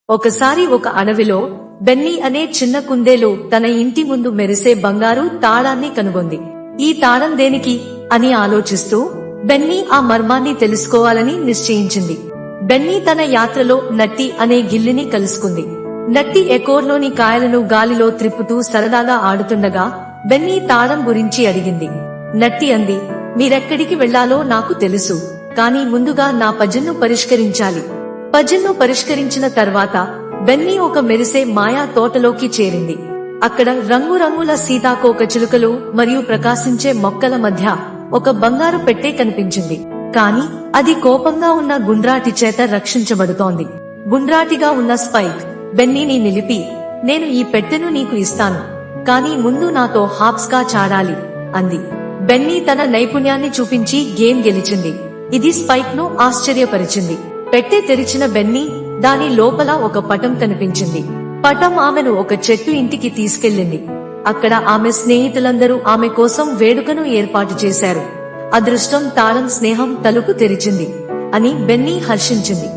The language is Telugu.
ఒకసారి ఒక అడవిలో బెన్నీ అనే చిన్న కుందేలు తన ఇంటి ముందు మెరిసే బంగారు తాళాన్ని కనుగొంది. ఈ తాళం దేనికి అని ఆలోచిస్తూ బెన్నీ ఆ మర్మాన్ని తెలుసుకోవాలని నిశ్చయించింది. బెన్నీ తన యాత్రలో నట్టి అనే గిల్లిని కలుసుకుంది. నట్టి ఎకోర్లోని కాయలను గాలిలో త్రిప్పుతూ సరదాగా ఆడుతుండగా బెన్నీ తాళం గురించి అడిగింది. నట్టి అంది, మీరెక్కడికి వెళ్లాలో నాకు తెలుసు, కానీ ముందుగా నా పజిల్ను పరిష్కరించాలి. పజిల్ను పరిష్కరించిన తర్వాత బెన్నీ ఒక మెరిసే మాయా తోటలోకి చేరింది. అక్కడ రంగురంగుల సీతాకోక చిలుకలు మరియు ప్రకాశించే మొక్కల మధ్య ఒక బంగారు పెట్టె కనిపించింది. కాని అది కోపంగా ఉన్న గుండ్రాటి చేత రక్షించబడుతోంది. గుండ్రాటిగా ఉన్న స్పైక్ బెన్నీని నిలిపి, నేను ఈ పెట్టెను నీకు ఇస్తాను, కానీ ముందు నాతో హాప్స్కాచ్ ఆడాలి అంది. బెన్నీ తన నైపుణ్యాన్ని చూపించి గేమ్ గెలిచింది. ఇది స్పైక్ ను ఆశ్చర్యపరిచింది. పెట్టె తెరిచిన బెన్నీ దాని లోపల ఒక పటం కనిపించింది. పటం ఆమెను ఒక చెట్టు ఇంటికి తీసుకెళ్లింది. అక్కడ ఆమె స్నేహితులందరూ ఆమె కోసం వేడుకను ఏర్పాటు చేశారు. అదృష్టం తాళం స్నేహం తలుపు తెరిచింది అని బెన్నీ హర్షించింది.